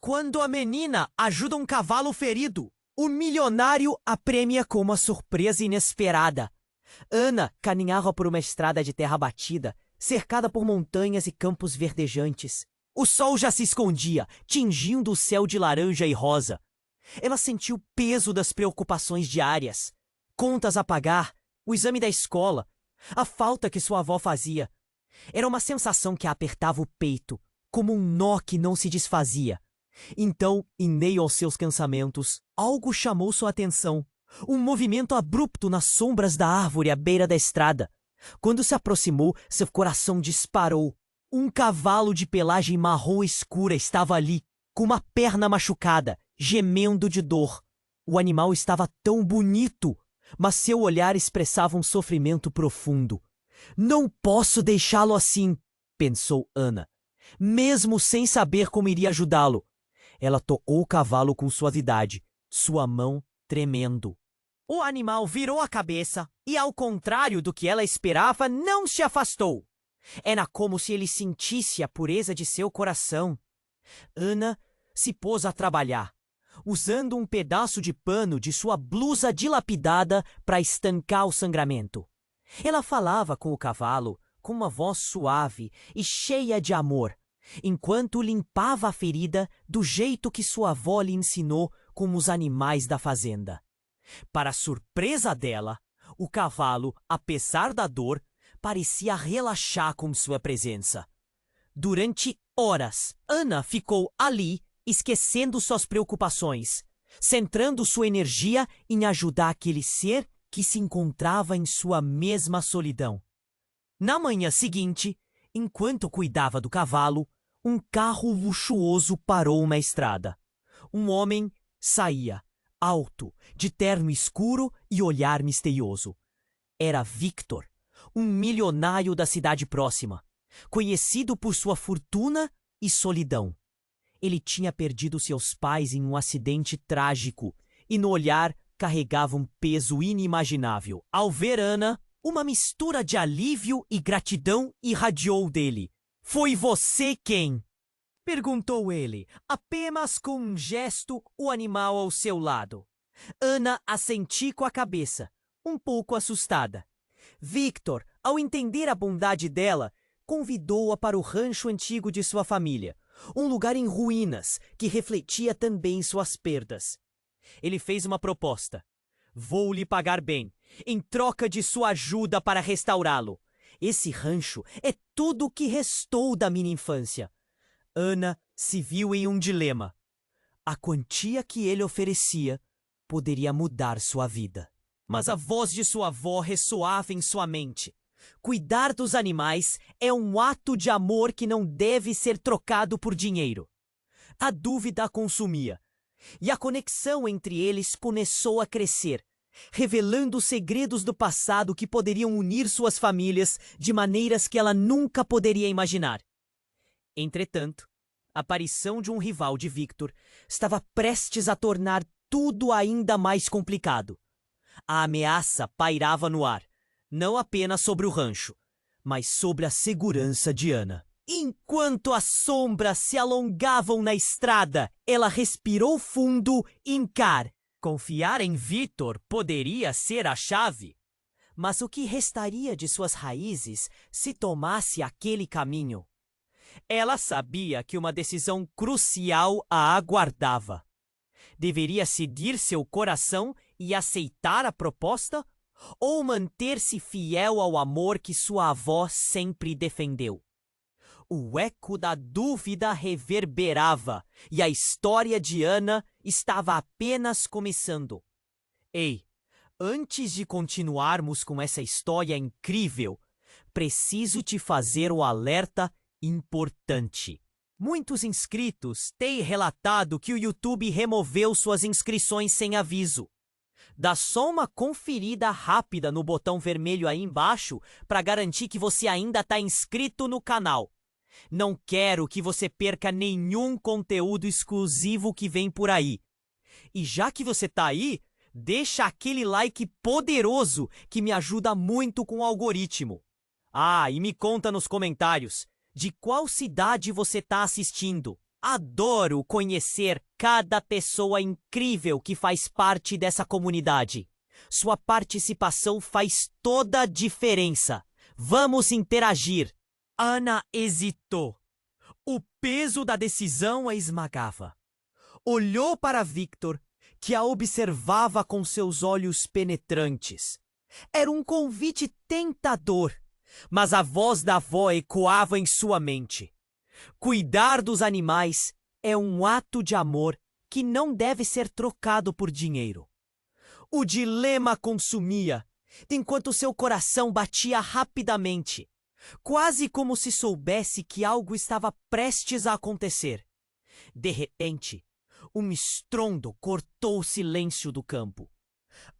Quando a menina ajuda um cavalo ferido, o milionário a premia com uma surpresa inesperada. Ana caminhava por uma estrada de terra batida, cercada por montanhas e campos verdejantes. O sol já se escondia, tingindo o céu de laranja e rosa. Ela sentiu o peso das preocupações diárias. Contas a pagar, o exame da escola, a falta que sua avó fazia. Era uma sensação que a apertava o peito, como um nó que não se desfazia. Então, em meio aos seus pensamentos, algo chamou sua atenção. Um movimento abrupto nas sombras da árvore à beira da estrada. Quando se aproximou, seu coração disparou. Um cavalo de pelagem marrom escura estava ali, com uma perna machucada, gemendo de dor. O animal estava tão bonito, mas seu olhar expressava um sofrimento profundo. Não posso deixá-lo assim, pensou Ana, mesmo sem saber como iria ajudá-lo. Ela tocou o cavalo com suavidade, sua mão tremendo. O animal virou a cabeça e, ao contrário do que ela esperava, não se afastou. Era como se ele sentisse a pureza de seu coração. Ana se pôs a trabalhar, usando um pedaço de pano de sua blusa dilapidada para estancar o sangramento. Ela falava com o cavalo com uma voz suave e cheia de amor, enquanto limpava a ferida do jeito que sua avó lhe ensinou como os animais da fazenda. Para surpresa dela, o cavalo, apesar da dor, parecia relaxar com sua presença. Durante horas, Ana ficou ali, esquecendo suas preocupações, centrando sua energia em ajudar aquele ser que se encontrava em sua mesma solidão. Na manhã seguinte, enquanto cuidava do cavalo, um carro luxuoso parou na estrada. Um homem saía, alto, de terno escuro e olhar misterioso. Era Victor, um milionário da cidade próxima, conhecido por sua fortuna e solidão. Ele tinha perdido seus pais em um acidente trágico e no olhar carregava um peso inimaginável. Ao ver Ana, uma mistura de alívio e gratidão irradiou dele. "Foi você quem?" perguntou ele, apenas com um gesto, o animal ao seu lado. Ana assentiu com a cabeça, um pouco assustada. Victor, ao entender a bondade dela, convidou-a para o rancho antigo de sua família, um lugar em ruínas que refletia também suas perdas. Ele fez uma proposta. "Vou lhe pagar bem, em troca de sua ajuda para restaurá-lo. Esse rancho é tudo o que restou da minha infância." Ana se viu em um dilema. A quantia que ele oferecia poderia mudar sua vida. Mas a voz de sua avó ressoava em sua mente. Cuidar dos animais é um ato de amor que não deve ser trocado por dinheiro. A dúvida a consumia, e a conexão entre eles começou a crescer, revelando segredos do passado que poderiam unir suas famílias de maneiras que ela nunca poderia imaginar. Entretanto, a aparição de um rival de Victor estava prestes a tornar tudo ainda mais complicado. A ameaça pairava no ar, não apenas sobre o rancho, mas sobre a segurança de Ana. Enquanto as sombras se alongavam na estrada, ela respirou fundo e confiar em Victor poderia ser a chave. Mas o que restaria de suas raízes se tomasse aquele caminho? Ela sabia que uma decisão crucial a aguardava. Deveria seguir seu coração e aceitar a proposta, ou manter-se fiel ao amor que sua avó sempre defendeu? O eco da dúvida reverberava, e a história de Ana estava apenas começando. Ei, antes de continuarmos com essa história incrível, preciso te fazer um alerta importante. Muitos inscritos têm relatado que o YouTube removeu suas inscrições sem aviso. Dá só uma conferida rápida no botão vermelho aí embaixo para garantir que você ainda está inscrito no canal. Não quero que você perca nenhum conteúdo exclusivo que vem por aí. E já que você está aí, deixa aquele like poderoso que me ajuda muito com o algoritmo. Ah, e me conta nos comentários de qual cidade você está assistindo. Adoro conhecer cada pessoa incrível que faz parte dessa comunidade. Sua participação faz toda a diferença. Vamos interagir. Ana hesitou. O peso da decisão a esmagava. Olhou para Victor, que a observava com seus olhos penetrantes. Era um convite tentador, mas a voz da avó ecoava em sua mente. Cuidar dos animais é um ato de amor que não deve ser trocado por dinheiro. O dilema consumia, enquanto seu coração batia rapidamente, quase como se soubesse que algo estava prestes a acontecer. De repente, um estrondo cortou o silêncio do campo.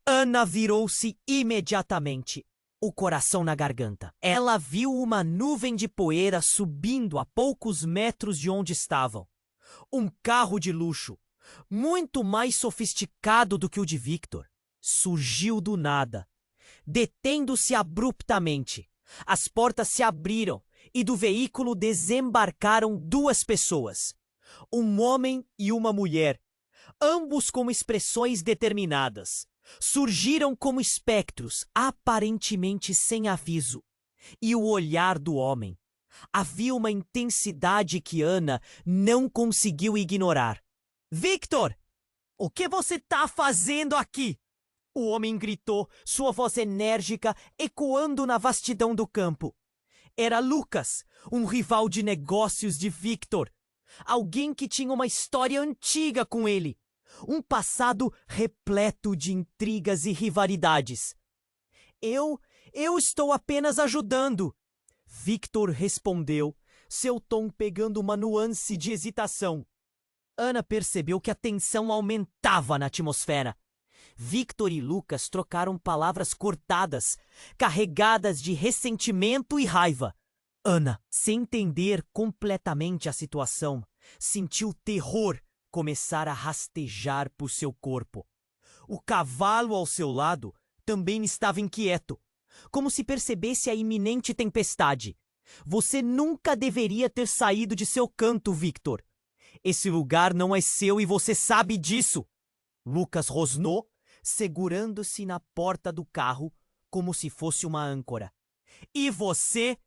Ana virou-se imediatamente, o coração na garganta. Ela viu uma nuvem de poeira subindo a poucos metros de onde estavam. Um carro de luxo, muito mais sofisticado do que o de Victor, surgiu do nada, detendo-se abruptamente. As portas se abriram e do veículo desembarcaram duas pessoas, um homem e uma mulher, ambos com expressões determinadas. Surgiram como espectros, aparentemente sem aviso. E o olhar do homem. Havia uma intensidade que Ana não conseguiu ignorar. Victor! O que você está fazendo aqui? O homem gritou, sua voz enérgica ecoando na vastidão do campo. Era Lucas, um rival de negócios de Victor. Alguém que tinha uma história antiga com ele. Um passado repleto de intrigas e rivalidades. Eu estou apenas ajudando, Victor respondeu, seu tom pegando uma nuance de hesitação. Ana percebeu que a tensão aumentava na atmosfera. Victor e Lucas trocaram palavras cortadas, carregadas de ressentimento e raiva. Ana, sem entender completamente a situação, sentiu terror começar a rastejar por seu corpo. O cavalo ao seu lado também estava inquieto, como se percebesse a iminente tempestade. Você nunca deveria ter saído de seu canto, Victor. Esse lugar não é seu e você sabe disso. Lucas rosnou, segurando-se na porta do carro como se fosse uma âncora. E você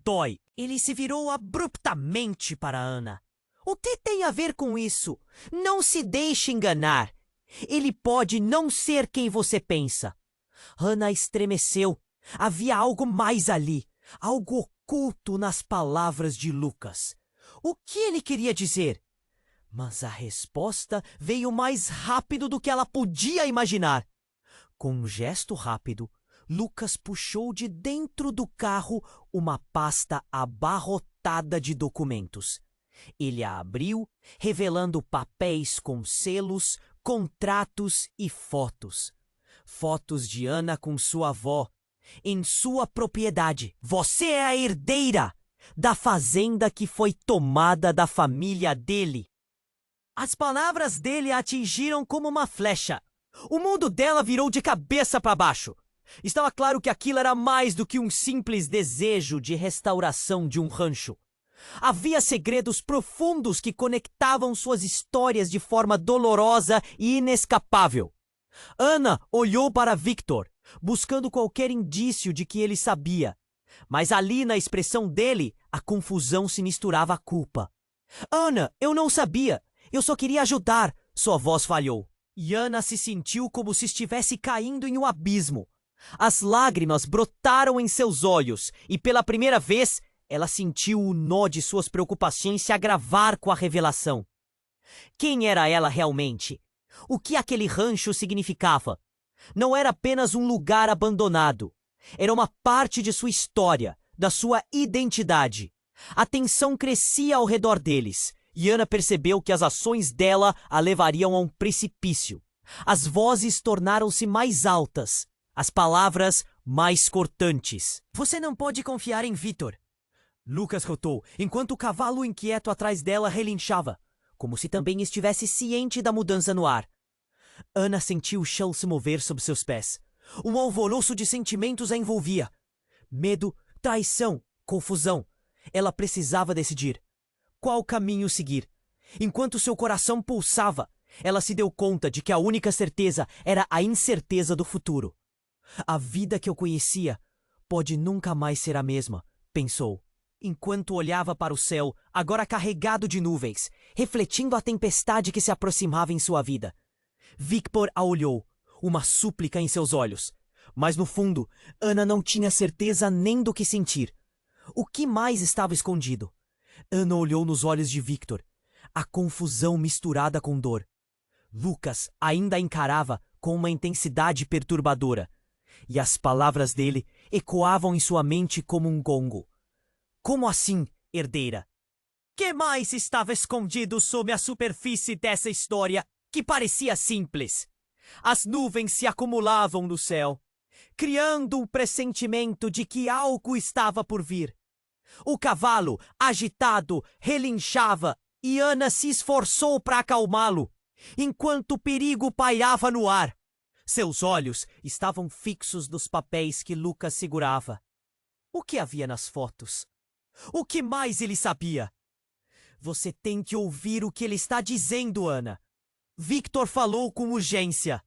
dói. Ele se virou abruptamente para Ana. O que tem a ver com isso? Não se deixe enganar. Ele pode não ser quem você pensa. Ana estremeceu. Havia algo mais ali. Algo oculto nas palavras de Lucas. O que ele queria dizer? Mas a resposta veio mais rápido do que ela podia imaginar. Com um gesto rápido, Lucas puxou de dentro do carro uma pasta abarrotada de documentos. Ele a abriu, revelando papéis com selos, contratos e fotos. Fotos de Ana com sua avó, em sua propriedade. Você é a herdeira da fazenda que foi tomada da família dele. As palavras dele a atingiram como uma flecha. O mundo dela virou de cabeça para baixo. Estava claro que aquilo era mais do que um simples desejo de restauração de um rancho. Havia segredos profundos que conectavam suas histórias de forma dolorosa e inescapável. Ana olhou para Victor, buscando qualquer indício de que ele sabia. Mas ali na expressão dele, a confusão se misturava à culpa. Ana, eu não sabia. Eu só queria ajudar, sua voz falhou. E Ana se sentiu como se estivesse caindo em um abismo. As lágrimas brotaram em seus olhos e pela primeira vez ela sentiu o nó de suas preocupações se agravar com a revelação. Quem era ela realmente? O que aquele rancho significava? Não era apenas um lugar abandonado. Era uma parte de sua história, da sua identidade. A tensão crescia ao redor deles, e Ana percebeu que as ações dela a levariam a um precipício. As vozes tornaram-se mais altas, as palavras mais cortantes. Você não pode confiar em Victor, Lucas rotou, enquanto o cavalo inquieto atrás dela relinchava, como se também estivesse ciente da mudança no ar. Ana sentiu o chão se mover sob seus pés. Um alvoroço de sentimentos a envolvia. Medo, traição, confusão. Ela precisava decidir. Qual caminho seguir? Enquanto seu coração pulsava, ela se deu conta de que a única certeza era a incerteza do futuro. A vida que eu conhecia pode nunca mais ser a mesma, pensou, enquanto olhava para o céu, agora carregado de nuvens, refletindo a tempestade que se aproximava em sua vida. Victor a olhou, uma súplica em seus olhos. Mas no fundo, Ana não tinha certeza nem do que sentir. O que mais estava escondido? Ana olhou nos olhos de Victor, a confusão misturada com dor. Lucas ainda a encarava com uma intensidade perturbadora, e as palavras dele ecoavam em sua mente como um gongo. Como assim, herdeira? Que mais estava escondido sob a superfície dessa história que parecia simples? As nuvens se acumulavam no céu, criando um pressentimento de que algo estava por vir. O cavalo, agitado, relinchava e Ana se esforçou para acalmá-lo, enquanto o perigo pairava no ar. Seus olhos estavam fixos nos papéis que Lucas segurava. O que havia nas fotos? O que mais ele sabia? Você tem que ouvir o que ele está dizendo, Ana. Victor falou com urgência.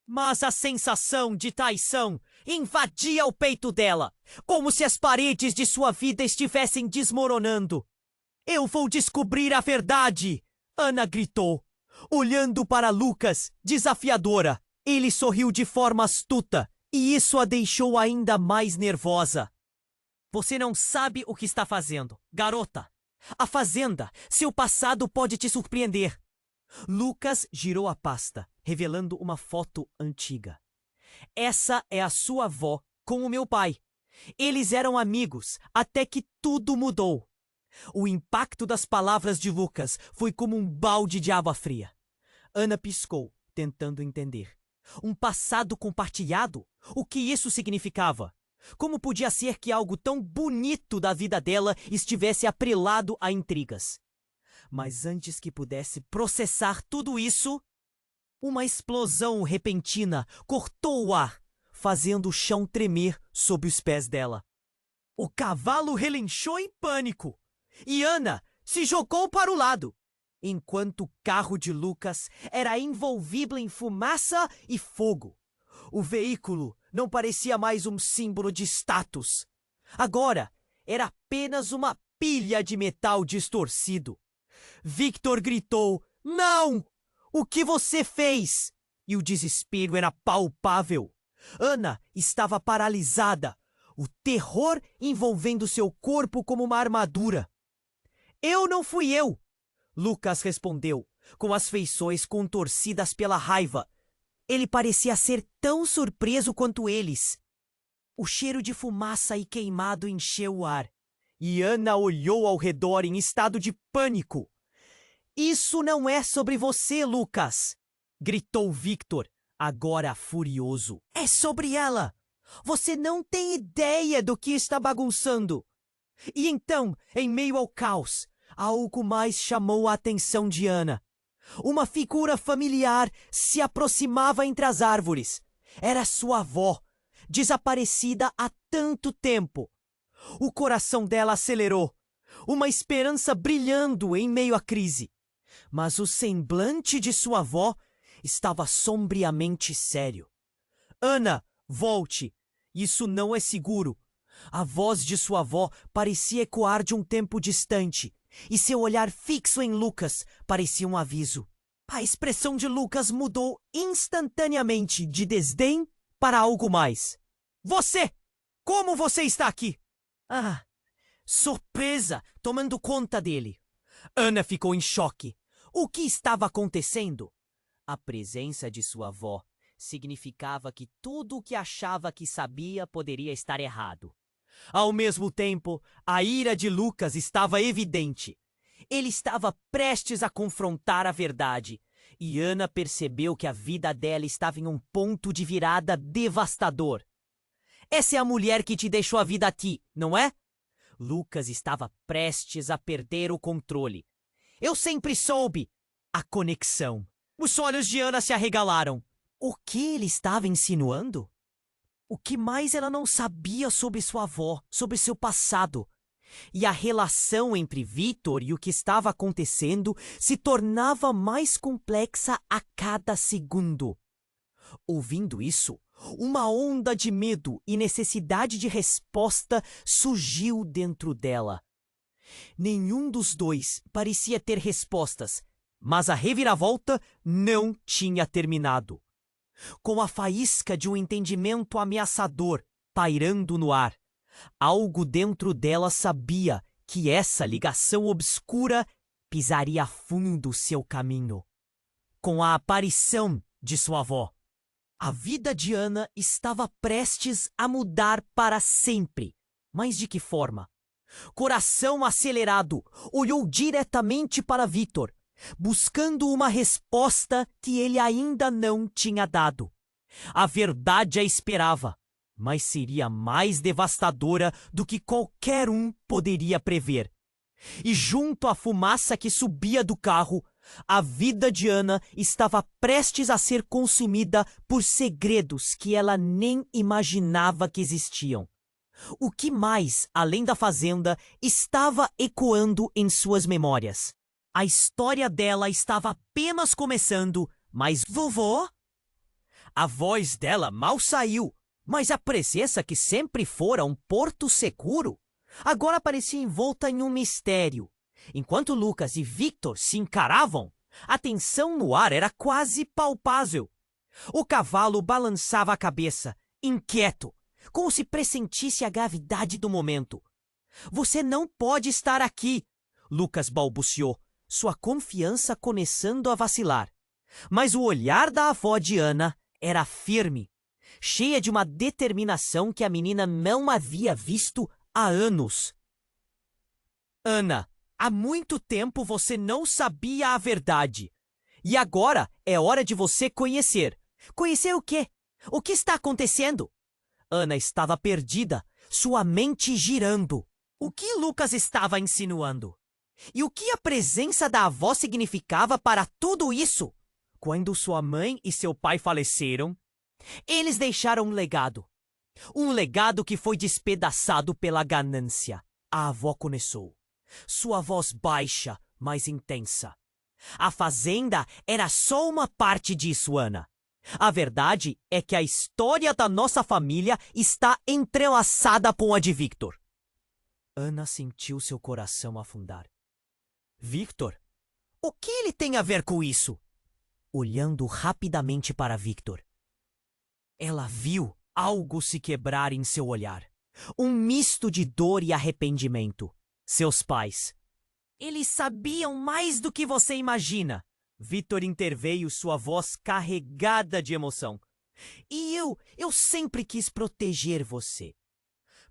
Mas a sensação de traição invadia o peito dela, como se as paredes de sua vida estivessem desmoronando. Eu vou descobrir a verdade! Ana gritou, olhando para Lucas, desafiadora. Ele sorriu de forma astuta, e isso a deixou ainda mais nervosa. Você não sabe o que está fazendo, garota. A fazenda, seu passado pode te surpreender. Lucas girou a pasta, revelando uma foto antiga. Essa é a sua avó com o meu pai. Eles eram amigos até que tudo mudou. O impacto das palavras de Lucas foi como um balde de água fria. Ana piscou, tentando entender. Um passado compartilhado? O que isso significava? Como podia ser que algo tão bonito da vida dela estivesse atrelado a intrigas? Mas antes que pudesse processar tudo isso, uma explosão repentina cortou o ar, fazendo o chão tremer sob os pés dela. O cavalo relinchou em pânico e Ana se jogou para o lado, enquanto o carro de Lucas era envolvido em fumaça e fogo. O veículo não parecia mais um símbolo de status. Agora era apenas uma pilha de metal distorcido. Victor gritou, "Não! O que você fez?" E o desespero era palpável. Ana estava paralisada, o terror envolvendo seu corpo como uma armadura. "Eu não fui eu!" Lucas respondeu, com as feições contorcidas pela raiva. Ele parecia ser tão surpreso quanto eles. O cheiro de fumaça e queimado encheu o ar, e Ana olhou ao redor em estado de pânico. "Isso não é sobre você, Lucas!" gritou Victor, agora furioso. "É sobre ela! Você não tem ideia do que está bagunçando!" E então, em meio ao caos, algo mais chamou a atenção de Ana. Uma figura familiar se aproximava entre as árvores. Era sua avó, desaparecida há tanto tempo. O coração dela acelerou, uma esperança brilhando em meio à crise. Mas o semblante de sua avó estava sombriamente sério. "Ana, volte! Isso não é seguro." A voz de sua avó parecia ecoar de um tempo distante, e seu olhar fixo em Lucas parecia um aviso. A expressão de Lucas mudou instantaneamente de desdém para algo mais. "Você! Como você está aqui?" Ah, surpresa tomando conta dele. Ana ficou em choque. O que estava acontecendo? A presença de sua avó significava que tudo o que achava que sabia poderia estar errado. Ao mesmo tempo, a ira de Lucas estava evidente. Ele estava prestes a confrontar a verdade, e Ana percebeu que a vida dela estava em um ponto de virada devastador. "Essa é a mulher que te deixou a vida a ti, não é?" Lucas estava prestes a perder o controle. "Eu sempre soube." A conexão. Os olhos de Ana se arregalaram. O que ele estava insinuando? O que mais ela não sabia sobre sua avó, sobre seu passado? E a relação entre Victor e o que estava acontecendo se tornava mais complexa a cada segundo. Ouvindo isso, uma onda de medo e necessidade de resposta surgiu dentro dela. Nenhum dos dois parecia ter respostas, mas a reviravolta não tinha terminado. Com a faísca de um entendimento ameaçador pairando no ar, algo dentro dela sabia que essa ligação obscura pisaria fundo seu caminho. Com a aparição de sua avó, a vida de Ana estava prestes a mudar para sempre. Mas de que forma? Coração acelerado, olhou diretamente para Victor, buscando uma resposta que ele ainda não tinha dado. A verdade a esperava, mas seria mais devastadora do que qualquer um poderia prever. E junto à fumaça que subia do carro, a vida de Ana estava prestes a ser consumida por segredos que ela nem imaginava que existiam. O que mais, além da fazenda, estava ecoando em suas memórias? A história dela estava apenas começando, mas vovó? A voz dela mal saiu, mas a presença que sempre fora um porto seguro, agora parecia envolta em um mistério. Enquanto Lucas e Victor se encaravam, a tensão no ar era quase palpável. O cavalo balançava a cabeça, inquieto, como se pressentisse a gravidade do momento. Você não pode estar aqui, Lucas balbuciou, sua confiança começando a vacilar. Mas o olhar da avó de Ana era firme, cheia de uma determinação que a menina não havia visto há anos. Ana, há muito tempo você não sabia a verdade. E agora é hora de você conhecer. Conhecer o quê? O que está acontecendo? Ana estava perdida, sua mente girando. O que Lucas estava insinuando? E o que a presença da avó significava para tudo isso? Quando sua mãe e seu pai faleceram, eles deixaram um legado. Um legado que foi despedaçado pela ganância. A avó começou. Sua voz baixa, mas intensa. A fazenda era só uma parte disso, Ana. A verdade é que a história da nossa família está entrelaçada com a de Victor. Ana sentiu seu coração afundar. Victor? O que ele tem a ver com isso? Olhando rapidamente para Victor, ela viu algo se quebrar em seu olhar. Um misto de dor e arrependimento. Seus pais. Eles sabiam mais do que você imagina. Victor interveio, sua voz carregada de emoção. E eu sempre quis proteger você.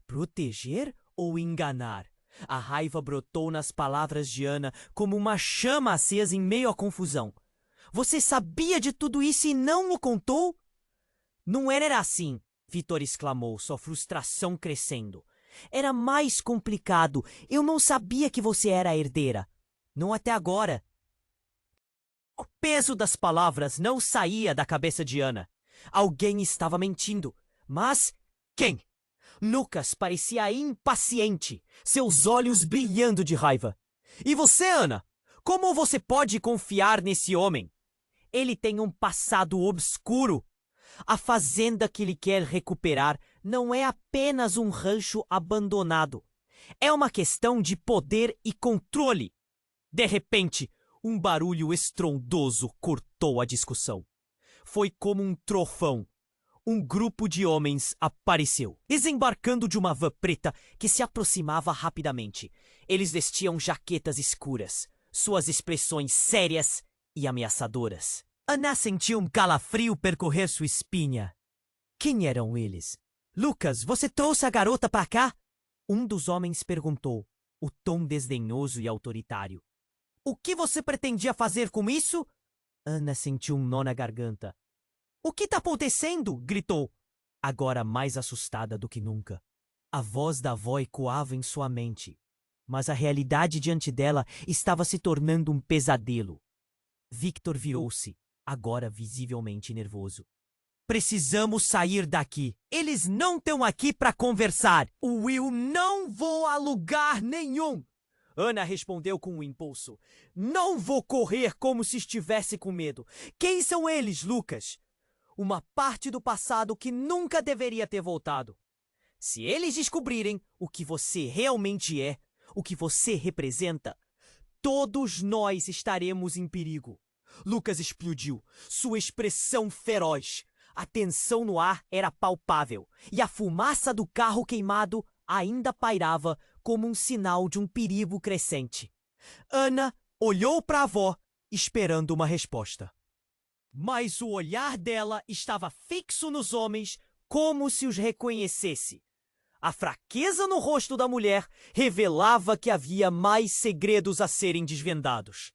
Proteger ou enganar? A raiva brotou nas palavras de Ana como uma chama acesa em meio à confusão. Você sabia de tudo isso e não o contou? Não era assim, Victor exclamou, sua frustração crescendo. Era mais complicado. Eu não sabia que você era a herdeira. Não até agora. O peso das palavras não saía da cabeça de Ana. Alguém estava mentindo. Mas quem? Lucas parecia impaciente, seus olhos brilhando de raiva. E você, Ana? Como você pode confiar nesse homem? Ele tem um passado obscuro. A fazenda que ele quer recuperar não é apenas um rancho abandonado. É uma questão de poder e controle. De repente, um barulho estrondoso cortou a discussão. Foi como um trovão. Um grupo de homens apareceu, desembarcando de uma van preta que se aproximava rapidamente. Eles vestiam jaquetas escuras, suas expressões sérias e ameaçadoras. Ana sentiu um calafrio percorrer sua espinha. Quem eram eles? Lucas, você trouxe a garota para cá? Um dos homens perguntou, o tom desdenhoso e autoritário. O que você pretendia fazer com isso? Ana sentiu um nó na garganta. O que está acontecendo? Gritou, agora mais assustada do que nunca. A voz da avó ecoava em sua mente, mas a realidade diante dela estava se tornando um pesadelo. Victor virou-se, agora visivelmente nervoso. Precisamos sair daqui. Eles não estão aqui para conversar. Will não vou a lugar nenhum. Ana respondeu com um impulso. Não vou correr como se estivesse com medo. Quem são eles, Lucas? Uma parte do passado que nunca deveria ter voltado. Se eles descobrirem o que você realmente é, o que você representa, todos nós estaremos em perigo. Lucas explodiu, sua expressão feroz. A tensão no ar era palpável e a fumaça do carro queimado ainda pairava como um sinal de um perigo crescente. Ana olhou para a avó, esperando uma resposta. Mas o olhar dela estava fixo nos homens, como se os reconhecesse. A fraqueza no rosto da mulher revelava que havia mais segredos a serem desvendados.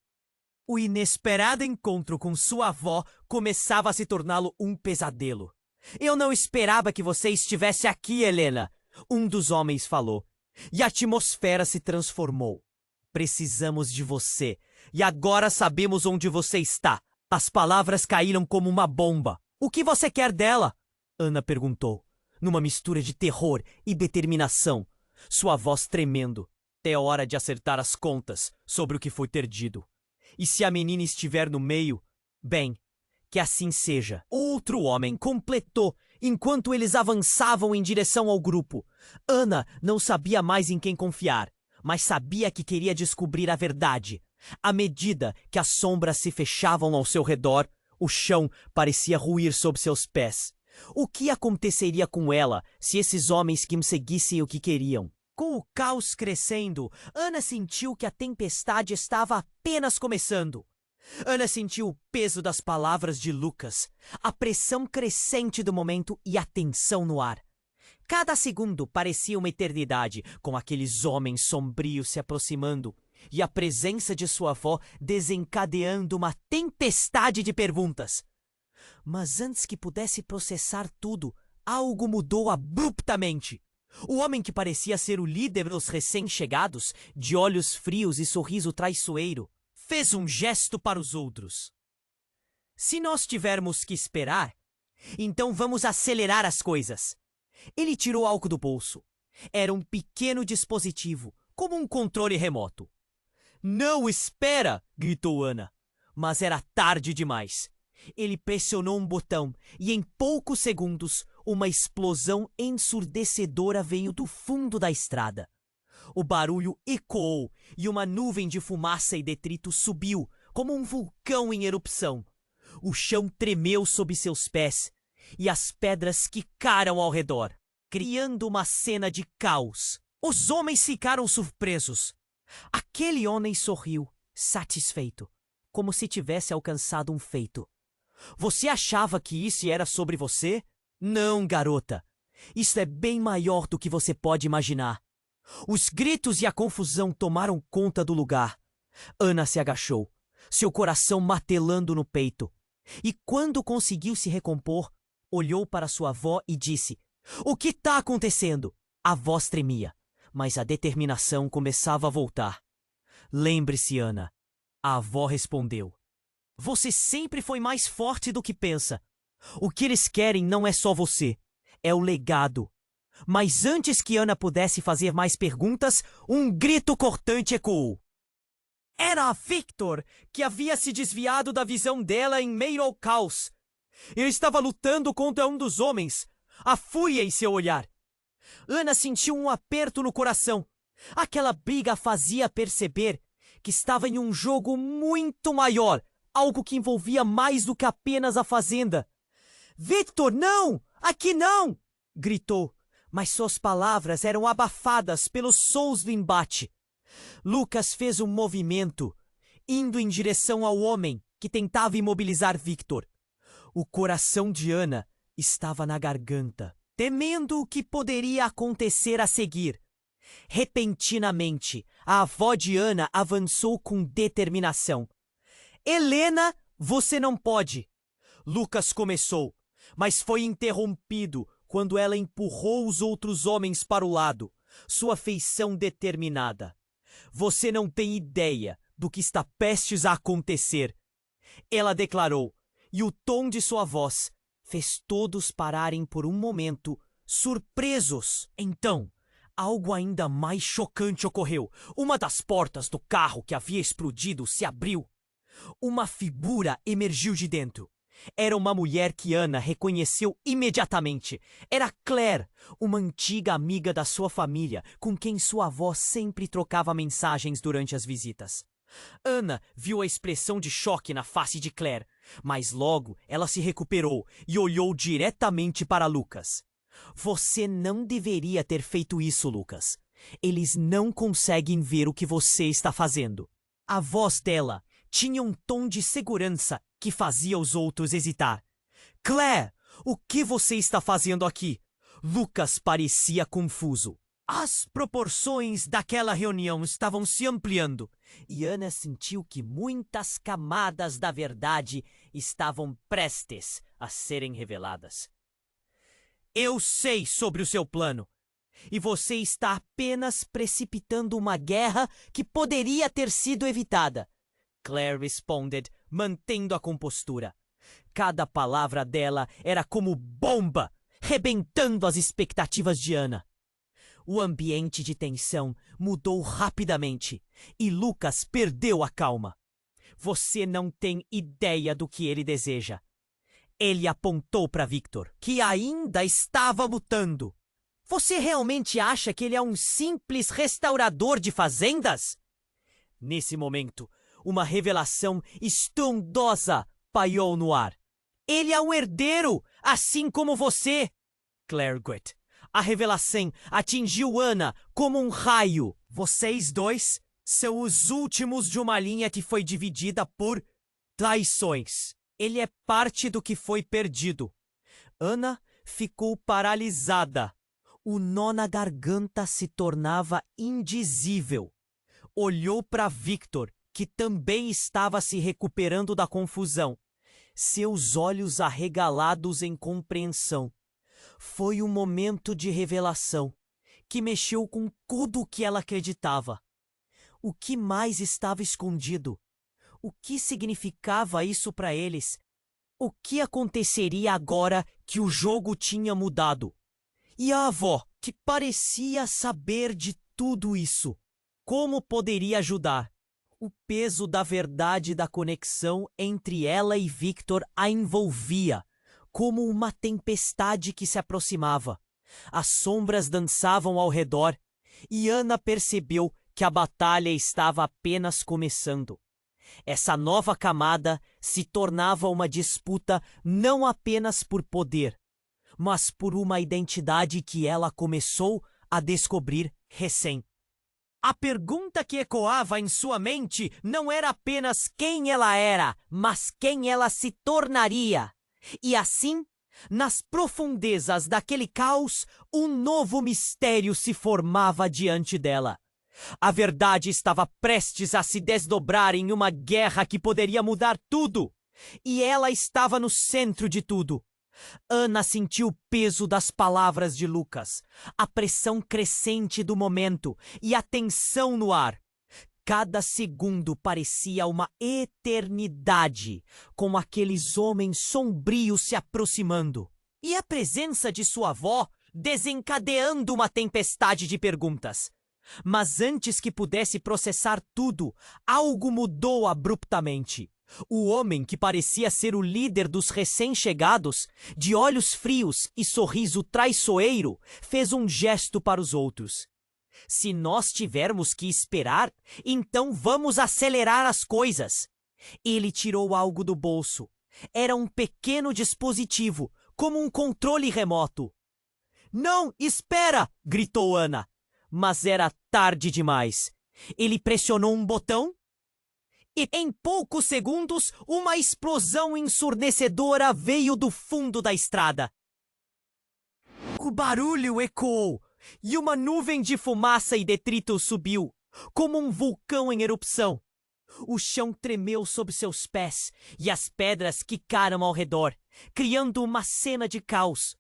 O inesperado encontro com sua avó começava a se torná-lo um pesadelo. Eu não esperava que você estivesse aqui, Helena, um dos homens falou. E a atmosfera se transformou. Precisamos de você. E agora sabemos onde você está. As palavras caíram como uma bomba. O que você quer dela? Ana perguntou, numa mistura de terror e determinação, sua voz tremendo. É hora de acertar as contas sobre o que foi perdido. E se a menina estiver no meio, bem, que assim seja. Outro homem completou enquanto eles avançavam em direção ao grupo. Ana não sabia mais em quem confiar, mas sabia que queria descobrir a verdade. À medida que as sombras se fechavam ao seu redor, o chão parecia ruir sob seus pés. O que aconteceria com ela se esses homens que seguissem o que queriam? Com o caos crescendo, Ana sentiu que a tempestade estava apenas começando. Ana sentiu o peso das palavras de Lucas, a pressão crescente do momento e a tensão no ar. Cada segundo parecia uma eternidade, com aqueles homens sombrios se aproximando e a presença de sua avó desencadeando uma tempestade de perguntas. Mas antes que pudesse processar tudo, algo mudou abruptamente. O homem que parecia ser o líder dos recém-chegados, de olhos frios e sorriso traiçoeiro, fez um gesto para os outros. Se nós tivermos que esperar, então vamos acelerar as coisas. Ele tirou algo do bolso. Era um pequeno dispositivo, como um controle remoto. Não, espera! Gritou Ana. Mas era tarde demais. Ele pressionou um botão e em poucos segundos uma explosão ensurdecedora veio do fundo da estrada. O barulho ecoou e uma nuvem de fumaça e detrito subiu como um vulcão em erupção. O chão tremeu sob seus pés e as pedras quicaram ao redor, criando uma cena de caos. Os homens ficaram surpresos. Aquele homem sorriu, satisfeito, como se tivesse alcançado um feito. Você achava que isso era sobre você? Não, garota. Isso é bem maior do que você pode imaginar. Os gritos e a confusão tomaram conta do lugar. Ana se agachou, seu coração martelando no peito. E quando conseguiu se recompor, olhou para sua avó e disse: "O que está acontecendo?" A voz tremia, mas a determinação começava a voltar. "Lembre-se, Ana." A avó respondeu. "Você sempre foi mais forte do que pensa. O que eles querem não é só você, é o legado." Mas antes que Ana pudesse fazer mais perguntas, um grito cortante ecoou. Era a Victor, que havia se desviado da visão dela em meio ao caos. Ele estava lutando contra um dos homens, a fúria em seu olhar. Ana sentiu um aperto no coração. Aquela briga fazia perceber que estava em um jogo muito maior, algo que envolvia mais do que apenas a fazenda. "Victor, não! Aqui não!" gritou, mas suas palavras eram abafadas pelos sons do embate. Lucas fez um movimento, indo em direção ao homem que tentava imobilizar Victor. O coração de Ana estava na garganta, temendo o que poderia acontecer a seguir. Repentinamente, a avó de Ana avançou com determinação. "Helena, você não pode!" Lucas começou, mas foi interrompido quando ela empurrou os outros homens para o lado, sua feição determinada. "Você não tem ideia do que está prestes a acontecer," ela declarou, e o tom de sua voz fez todos pararem por um momento, surpresos. Então, algo ainda mais chocante ocorreu. Uma das portas do carro que havia explodido se abriu. Uma figura emergiu de dentro. Era uma mulher que Anna reconheceu imediatamente. Era Claire, uma antiga amiga da sua família, com quem sua avó sempre trocava mensagens durante as visitas. Anna viu a expressão de choque na face de Claire, mas logo ela se recuperou e olhou diretamente para Lucas. Você não deveria ter feito isso, Lucas. Eles não conseguem ver o que você está fazendo. A voz dela tinha um tom de segurança que fazia os outros hesitar. Claire, o que você está fazendo aqui? Lucas parecia confuso. As proporções daquela reunião estavam se ampliando e Anna sentiu que muitas camadas da verdade estavam prestes a serem reveladas. Eu sei sobre o seu plano, e você está apenas precipitando uma guerra que poderia ter sido evitada. Claire responded, mantendo a compostura. Cada palavra dela era como bomba, rebentando as expectativas de Anna. O ambiente de tensão mudou rapidamente e Lucas perdeu a calma. Você não tem ideia do que ele deseja. Ele apontou para Victor, que ainda estava lutando. Você realmente acha que ele é um simples restaurador de fazendas? Nesse momento, uma revelação estrondosa pairou no ar. Ele é um herdeiro, assim como você! Claire grit. A revelação atingiu Anna como um raio. Vocês dois são os últimos de uma linha que foi dividida por traições. Ele é parte do que foi perdido. Anna ficou paralisada. O nó na garganta se tornava indizível. Olhou para Victor, que também estava se recuperando da confusão. Seus olhos arregalados em compreensão. Foi um momento de revelação, que mexeu com tudo o que ela acreditava. O que mais estava escondido? O que significava isso para eles? O que aconteceria agora que o jogo tinha mudado? E a avó, que parecia saber de tudo isso, como poderia ajudar? O peso da verdade e da conexão entre ela e Victor a envolvia, como uma tempestade que se aproximava. As sombras dançavam ao redor, e Anna percebeu que a batalha estava apenas começando. Essa nova camada se tornava uma disputa não apenas por poder, mas por uma identidade que ela começou a descobrir recém. A pergunta que ecoava em sua mente não era apenas quem ela era, mas quem ela se tornaria. E assim, nas profundezas daquele caos, um novo mistério se formava diante dela. A verdade estava prestes a se desdobrar em uma guerra que poderia mudar tudo, e ela estava no centro de tudo. Anna sentiu o peso das palavras de Lucas, a pressão crescente do momento e a tensão no ar. Cada segundo parecia uma eternidade, com aqueles homens sombrios se aproximando. E a presença de sua avó desencadeando uma tempestade de perguntas. Mas antes que pudesse processar tudo, algo mudou abruptamente. O homem que parecia ser o líder dos recém-chegados, de olhos frios e sorriso traiçoeiro, fez um gesto para os outros. Se nós tivermos que esperar, então vamos acelerar as coisas. Ele tirou algo do bolso. Era um pequeno dispositivo, como um controle remoto. Não, espera! Gritou Anna. Mas era tarde demais. Ele pressionou um botão e, em poucos segundos, uma explosão ensurdecedora veio do fundo da estrada. O barulho ecoou e uma nuvem de fumaça e detrito subiu, como um vulcão em erupção. O chão tremeu sob seus pés e as pedras quicaram ao redor, criando uma cena de caos.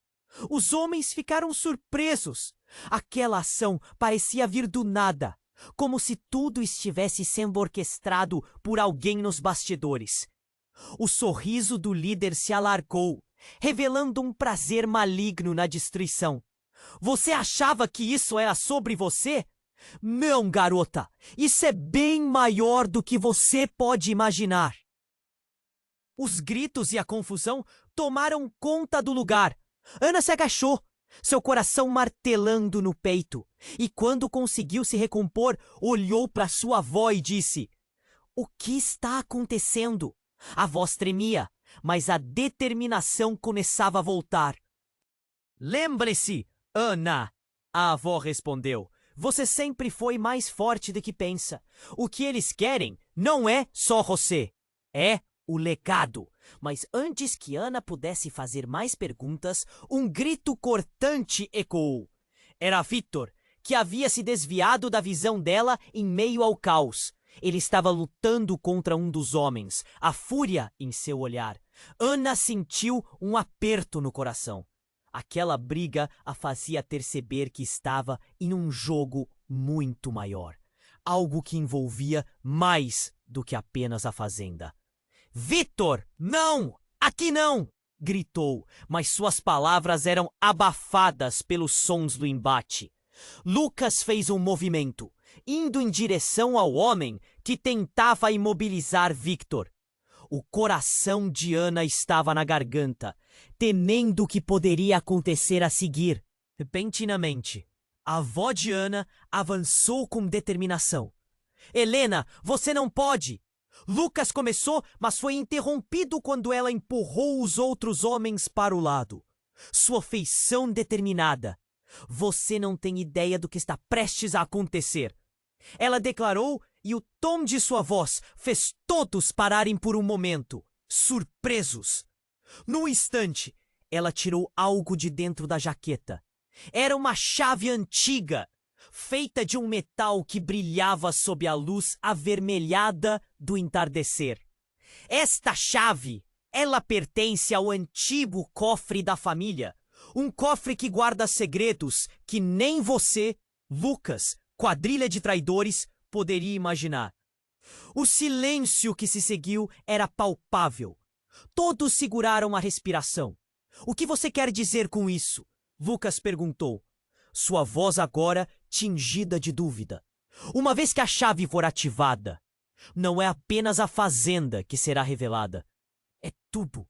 Os homens ficaram surpresos. Aquela ação parecia vir do nada, como se tudo estivesse sendo orquestrado por alguém nos bastidores. O sorriso do líder se alargou revelando um prazer maligno na destruição. Você achava que isso era sobre você? Não, garota, isso é bem maior do que você pode imaginar. Os gritos e a confusão tomaram conta do lugar. Ana se agachou, seu coração martelando no peito, e quando conseguiu se recompor, olhou para sua avó e disse: "O que está acontecendo?" A voz tremia, mas a determinação começava a voltar. "Lembre-se, Ana", a avó respondeu. "Você sempre foi mais forte do que pensa. O que eles querem não é só você, é o legado." Mas antes que Ana pudesse fazer mais perguntas, um grito cortante ecoou. Era Victor, que havia se desviado da visão dela em meio ao caos. Ele estava lutando contra um dos homens, a fúria em seu olhar. Ana sentiu um aperto no coração. Aquela briga a fazia perceber que estava em um jogo muito maior. Algo que envolvia mais do que apenas a fazenda. "Victor, não! Aqui não!" gritou, mas suas palavras eram abafadas pelos sons do embate. Lucas fez um movimento, indo em direção ao homem que tentava imobilizar Victor. O coração de Ana estava na garganta, temendo o que poderia acontecer a seguir. Repentinamente, a avó de Ana avançou com determinação. "Helena, você não pode!" Lucas começou, mas foi interrompido quando ela empurrou os outros homens para o lado. Sua feição determinada. "Você não tem ideia do que está prestes a acontecer," ela declarou, e o tom de sua voz fez todos pararem por um momento, surpresos. No instante, ela tirou algo de dentro da jaqueta. Era uma chave antiga, feita de um metal que brilhava sob a luz avermelhada do entardecer. Esta chave, ela pertence ao antigo cofre da família. Um cofre que guarda segredos que nem você, Lucas, quadrilha de traidores, poderia imaginar. O silêncio que se seguiu era palpável. Todos seguraram a respiração. "O que você quer dizer com isso?" Lucas perguntou, sua voz agora tingida de dúvida. "Uma vez que a chave for ativada, não é apenas a fazenda que será revelada. É tudo.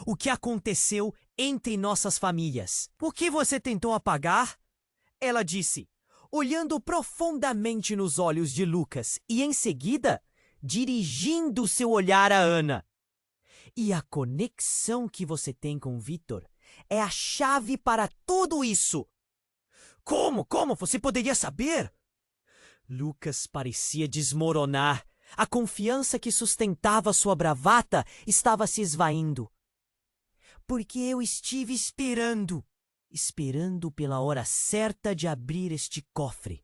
O que aconteceu entre nossas famílias." "O que você tentou apagar?" ela disse, olhando profundamente nos olhos de Lucas e, em seguida, dirigindo seu olhar a Ana. "E a conexão que você tem com Victor é a chave para tudo isso." Como? Como você poderia saber?" Lucas parecia desmoronar. A confiança que sustentava sua bravata estava se esvaindo. "Porque eu estive esperando pela hora certa de abrir este cofre.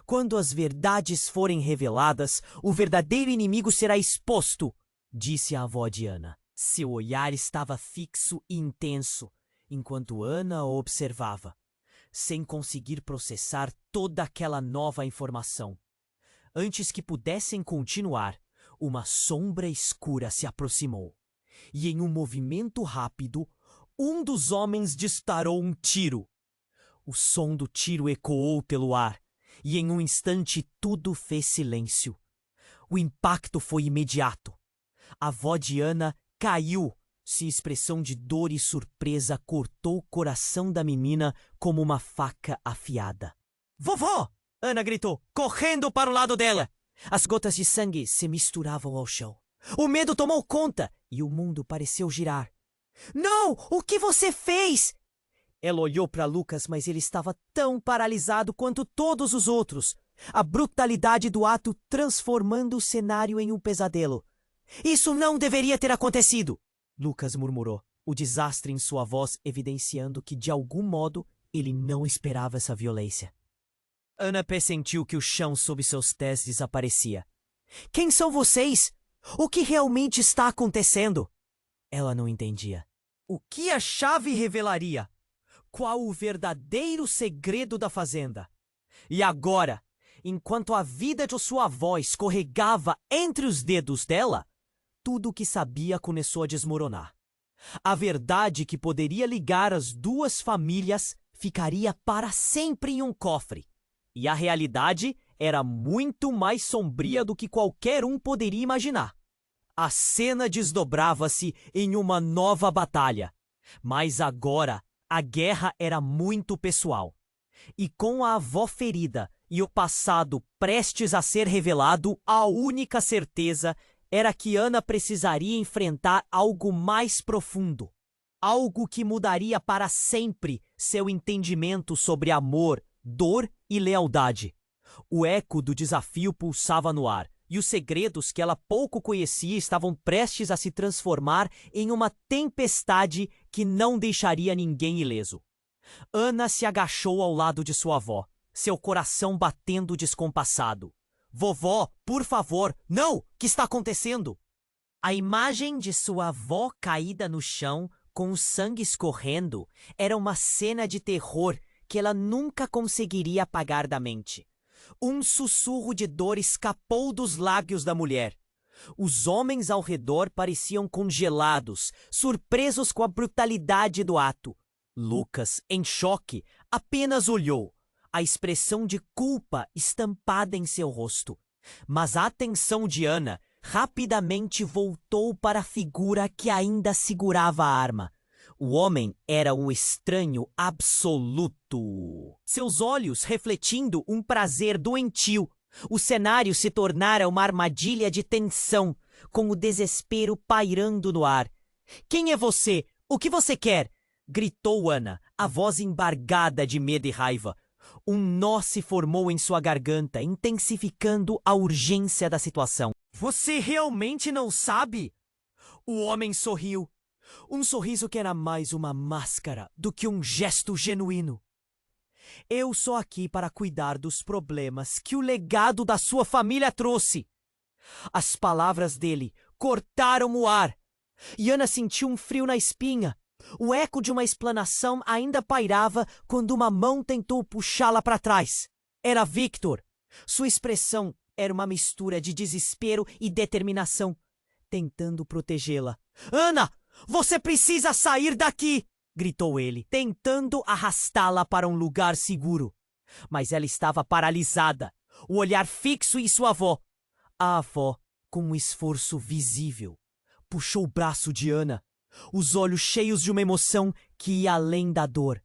Quando as verdades forem reveladas, o verdadeiro inimigo será exposto", disse a avó de Ana. Seu olhar estava fixo e intenso, enquanto Ana o observava, sem conseguir processar toda aquela nova informação. Antes que pudessem continuar, uma sombra escura se aproximou, e em um movimento rápido, um dos homens disparou um tiro. O som do tiro ecoou pelo ar, e em um instante tudo fez silêncio. O impacto foi imediato. A avó de Ana caiu, se expressão de dor e surpresa cortou o coração da menina como uma faca afiada. "Vovó!" Ana gritou, correndo para o lado dela. As gotas de sangue se misturavam ao chão. O medo tomou conta e o mundo pareceu girar. "Não! O que você fez?" Ela olhou para Lucas, mas ele estava tão paralisado quanto todos os outros. A brutalidade do ato transformando o cenário em um pesadelo. "Isso não deveria ter acontecido!" Lucas murmurou, o desastre em sua voz evidenciando que, de algum modo, ele não esperava essa violência. Ana pressentiu que o chão sob seus pés desaparecia. "Quem são vocês? O que realmente está acontecendo?" Ela não entendia. O que a chave revelaria? Qual o verdadeiro segredo da fazenda? E agora, enquanto a vida de sua avó escorregava entre os dedos dela, tudo o que sabia começou a desmoronar. A verdade que poderia ligar as duas famílias ficaria para sempre em um cofre. E a realidade era muito mais sombria do que qualquer um poderia imaginar. A cena desdobrava-se em uma nova batalha. Mas agora, a guerra era muito pessoal. E com a avó ferida e o passado prestes a ser revelado, a única certeza era que Ana precisaria enfrentar algo mais profundo. Algo que mudaria para sempre seu entendimento sobre amor, dor e lealdade. O eco do desafio pulsava no ar, e os segredos que ela pouco conhecia estavam prestes a se transformar em uma tempestade que não deixaria ninguém ileso. Ana se agachou ao lado de sua avó, seu coração batendo descompassado. Vovó, por favor, não! O que está acontecendo? A imagem de sua avó caída no chão, com o sangue escorrendo, era uma cena de terror que ela nunca conseguiria apagar da mente. Um sussurro de dor escapou dos lábios da mulher. Os homens ao redor pareciam congelados, surpresos com a brutalidade do ato. Lucas, em choque, apenas olhou, a expressão de culpa estampada em seu rosto. Mas a atenção de Ana rapidamente voltou para a figura que ainda segurava a arma. O homem era um estranho absoluto. Seus olhos refletindo um prazer doentio. O cenário se tornara uma armadilha de tensão, com o desespero pairando no ar. "Quem é você? O que você quer?" gritou Ana, a voz embargada de medo e raiva. Um nó se formou em sua garganta, intensificando a urgência da situação. "Você realmente não sabe?" O homem sorriu. Um sorriso que era mais uma máscara do que um gesto genuíno. "Eu sou aqui para cuidar dos problemas que o legado da sua família trouxe." As palavras dele cortaram o ar. E Ana sentiu um frio na espinha. O eco de uma explanação ainda pairava quando uma mão tentou puxá-la para trás. Era Victor. Sua expressão era uma mistura de desespero e determinação, tentando protegê-la. "Ana, você precisa sair daqui!" gritou ele, tentando arrastá-la para um lugar seguro. Mas ela estava paralisada, o olhar fixo em sua avó. A avó, com um esforço visível, puxou o braço de Ana, os olhos cheios de uma emoção que ia além da dor.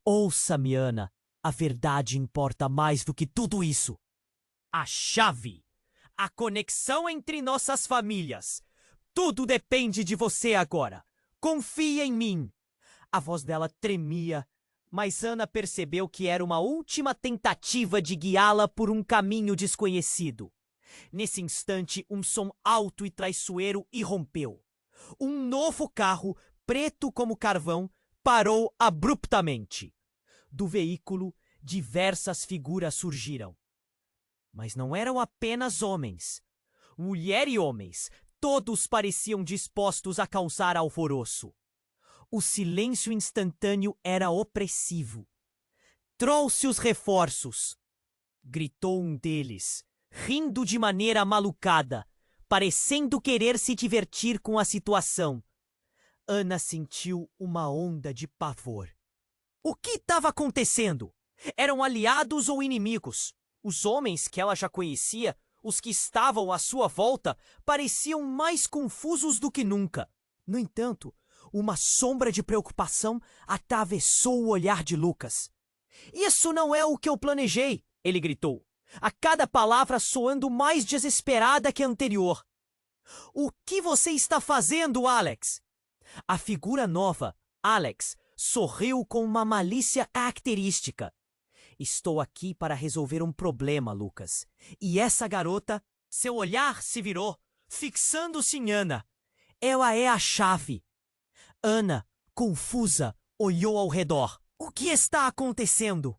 "Ouça-me, Ana, a verdade importa mais do que tudo isso. A chave, a conexão entre nossas famílias. Tudo depende de você agora. Confie em mim." A voz dela tremia, mas Ana percebeu que era uma última tentativa de guiá-la por um caminho desconhecido. Nesse instante, um som alto e traiçoeiro irrompeu. Um novo carro, preto como carvão, parou abruptamente. Do veículo, diversas figuras surgiram. Mas não eram apenas homens. Mulher e homens, todos pareciam dispostos a causar alvoroço. O silêncio instantâneo era opressivo. "Trouxe os reforços!" gritou um deles, rindo de maneira malucada, parecendo querer se divertir com a situação. Ana sentiu uma onda de pavor. O que estava acontecendo? Eram aliados ou inimigos? Os homens que ela já conhecia, os que estavam à sua volta, pareciam mais confusos do que nunca. No entanto, uma sombra de preocupação atravessou o olhar de Lucas. "Isso não é o que eu planejei!" ele gritou, a cada palavra soando mais desesperada que a anterior. "O que você está fazendo, Alex?" A figura nova, Alex, sorriu com uma malícia característica. "Estou aqui para resolver um problema, Lucas. E essa garota..." Seu olhar se virou, fixando-se em Ana. "Ela é a chave." Ana, confusa, olhou ao redor. "O que está acontecendo?"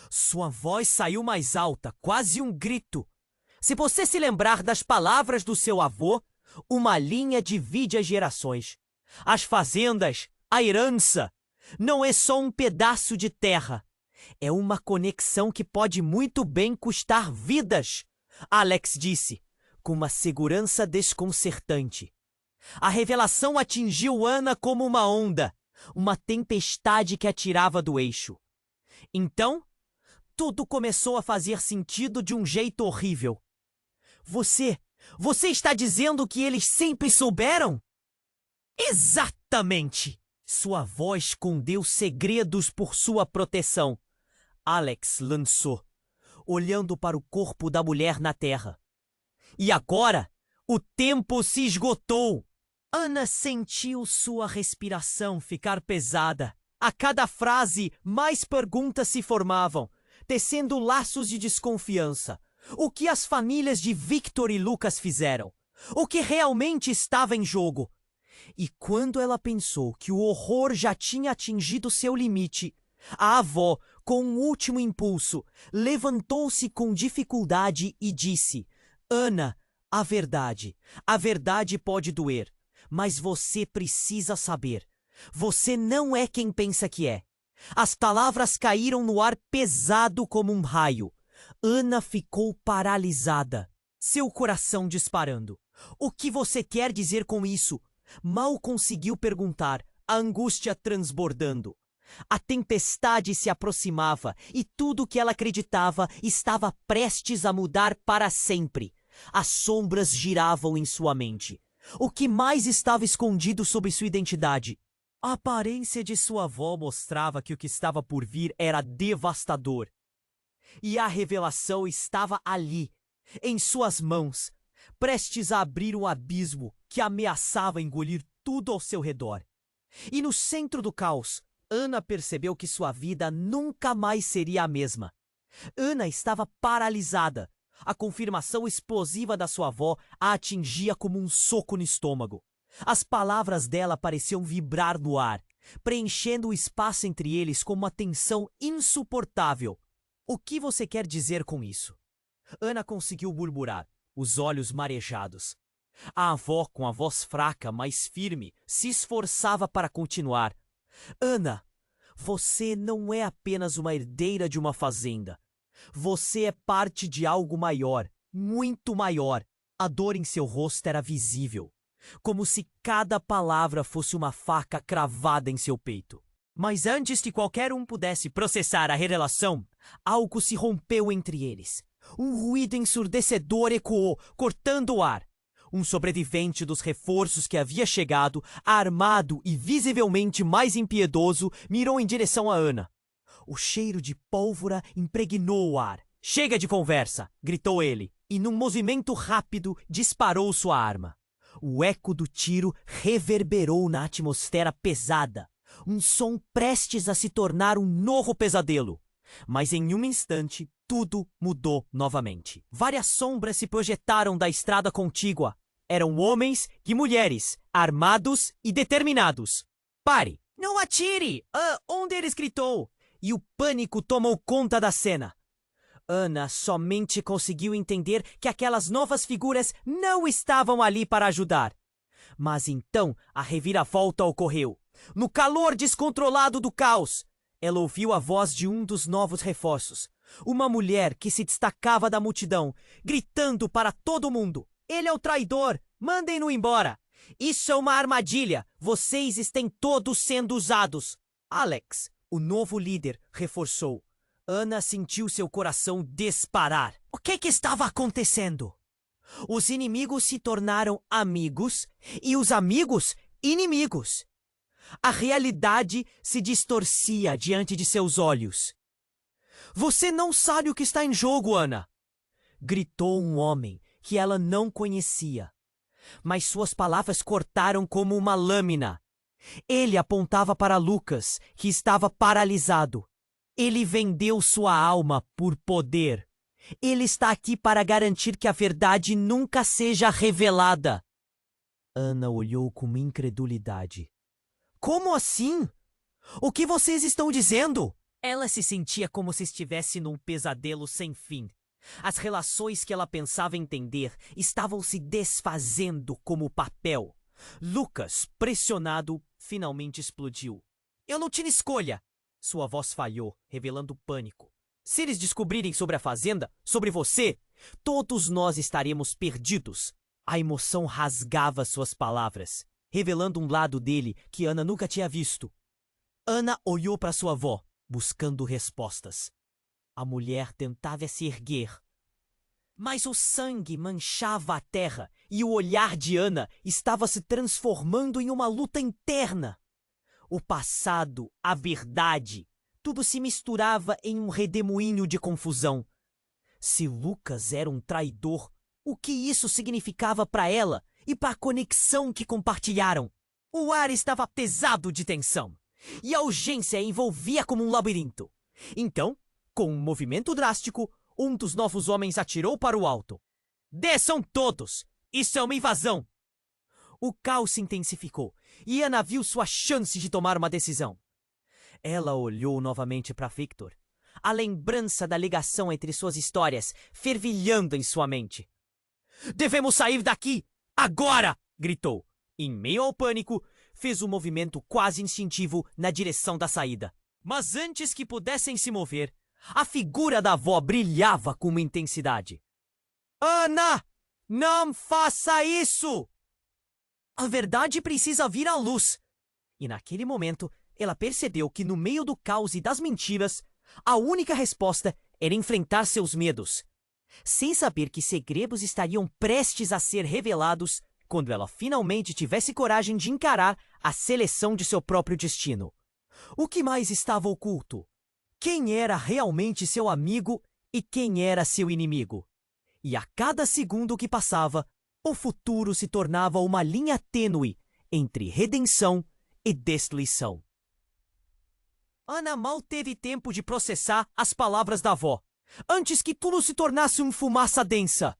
Sua voz saiu mais alta, quase um grito. "Se você se lembrar das palavras do seu avô, uma linha divide as gerações. As fazendas, a herança, não é só um pedaço de terra. É uma conexão que pode muito bem custar vidas", Alex disse, com uma segurança desconcertante. A revelação atingiu Ana como uma onda, uma tempestade que a tirava do eixo. Então, tudo começou a fazer sentido de um jeito horrível. Você está dizendo que eles sempre souberam? Exatamente! Sua avó escondeu segredos por sua proteção. Alex lançou, olhando para o corpo da mulher na terra. E agora, o tempo se esgotou. Ana sentiu sua respiração ficar pesada. A cada frase, mais perguntas se formavam, tecendo laços de desconfiança. O que as famílias de Victor e Lucas fizeram? O que realmente estava em jogo? E quando ela pensou que o horror já tinha atingido seu limite, a avó, com um último impulso, levantou-se com dificuldade e disse: Ana, a verdade pode doer, mas você precisa saber. Você não é quem pensa que é. As palavras caíram no ar pesado como um raio. Ana ficou paralisada, seu coração disparando. O que você quer dizer com isso? Mal conseguiu perguntar, a angústia transbordando. A tempestade se aproximava e tudo o que ela acreditava estava prestes a mudar para sempre. As sombras giravam em sua mente. O que mais estava escondido sob sua identidade? A aparência de sua avó mostrava que o que estava por vir era devastador. E a revelação estava ali, em suas mãos, prestes a abrir um abismo que ameaçava engolir tudo ao seu redor. E no centro do caos, Ana percebeu que sua vida nunca mais seria a mesma. Ana estava paralisada. A confirmação explosiva da sua avó a atingia como um soco no estômago. As palavras dela pareciam vibrar no ar, preenchendo o espaço entre eles com uma tensão insuportável. O que você quer dizer com isso? Ana conseguiu murmurar, os olhos marejados. A avó, com a voz fraca, mas firme, se esforçava para continuar. Ana, você não é apenas uma herdeira de uma fazenda. Você é parte de algo maior, muito maior. A dor em seu rosto era visível, como se cada palavra fosse uma faca cravada em seu peito. Mas antes que qualquer um pudesse processar a revelação, algo se rompeu entre eles. Um ruído ensurdecedor ecoou, cortando o ar. Um sobrevivente dos reforços que havia chegado, armado e visivelmente mais impiedoso, mirou em direção a Ana. O cheiro de pólvora impregnou o ar. Chega de conversa! Gritou ele, e num movimento rápido disparou sua arma. O eco do tiro reverberou na atmosfera pesada. Um som prestes a se tornar um novo pesadelo. Mas em um instante, tudo mudou novamente. Várias sombras se projetaram da estrada contígua. Eram homens e mulheres, armados e determinados. Pare! Não atire! Um deles gritou. E o pânico tomou conta da cena. Ana somente conseguiu entender que aquelas novas figuras não estavam ali para ajudar. Mas então a reviravolta ocorreu. No calor descontrolado do caos, ela ouviu a voz de um dos novos reforços. Uma mulher que se destacava da multidão, gritando para todo mundo. Ele é o traidor! Mandem-no embora! Isso é uma armadilha! Vocês estão todos sendo usados! Alex, o novo líder, reforçou. Ana sentiu seu coração disparar. O que estava acontecendo? Os inimigos se tornaram amigos e os amigos, inimigos. A realidade se distorcia diante de seus olhos. Você não sabe o que está em jogo, Ana! Gritou um homem que ela não conhecia. Mas suas palavras cortaram como uma lâmina. Ele apontava para Lucas, que estava paralisado. Ele vendeu sua alma por poder. Ele está aqui para garantir que a verdade nunca seja revelada. Ana olhou com incredulidade. Como assim? O que vocês estão dizendo? Ela se sentia como se estivesse num pesadelo sem fim. As relações que ela pensava entender estavam se desfazendo como papel. Lucas, pressionado, finalmente explodiu. Eu não tinha escolha! Sua voz falhou, revelando pânico. Se eles descobrirem sobre a fazenda, sobre você, todos nós estaremos perdidos. A emoção rasgava suas palavras, revelando um lado dele que Ana nunca tinha visto. Ana olhou para sua avó, buscando respostas. A mulher tentava se erguer, mas o sangue manchava a terra e o olhar de Ana estava se transformando em uma luta interna. O passado, a verdade, tudo se misturava em um redemoinho de confusão. Se Lucas era um traidor, o que isso significava para ela e para a conexão que compartilharam? O ar estava pesado de tensão e a urgência envolvia como um labirinto. Então, com um movimento drástico, um dos novos homens atirou para o alto. Desçam todos! Isso é uma invasão! O caos se intensificou e Ana viu sua chance de tomar uma decisão. Ela olhou novamente para Victor, a lembrança da ligação entre suas histórias fervilhando em sua mente. Devemos sair daqui! Agora! Gritou. Em meio ao pânico, fez um movimento quase instintivo na direção da saída. Mas antes que pudessem se mover, a figura da avó brilhava com uma intensidade. Ana! Não faça isso! A verdade precisa vir à luz. E naquele momento, ela percebeu que no meio do caos e das mentiras, a única resposta era enfrentar seus medos. Sem saber que segredos estariam prestes a ser revelados quando ela finalmente tivesse coragem de encarar a seleção de seu próprio destino. O que mais estava oculto? Quem era realmente seu amigo e quem era seu inimigo? E a cada segundo que passava, o futuro se tornava uma linha tênue entre redenção e destruição. Ana mal teve tempo de processar as palavras da avó, antes que tudo se tornasse uma fumaça densa.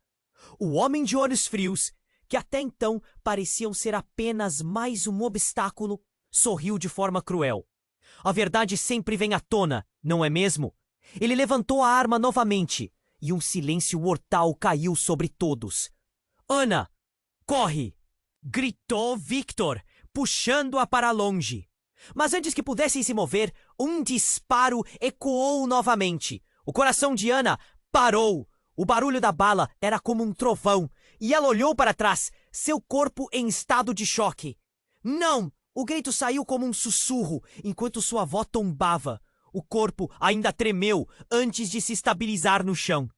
O homem de olhos frios, que até então pareciam ser apenas mais um obstáculo, sorriu de forma cruel. A verdade sempre vem à tona, não é mesmo? Ele levantou a arma novamente, e um silêncio mortal caiu sobre todos. Ana, corre! Gritou Victor, puxando-a para longe. Mas antes que pudessem se mover, um disparo ecoou novamente. O coração de Ana parou. O barulho da bala era como um trovão, e ela olhou para trás, seu corpo em estado de choque. Não! O grito saiu como um sussurro, enquanto sua avó tombava. O corpo ainda tremeu antes de se estabilizar no chão.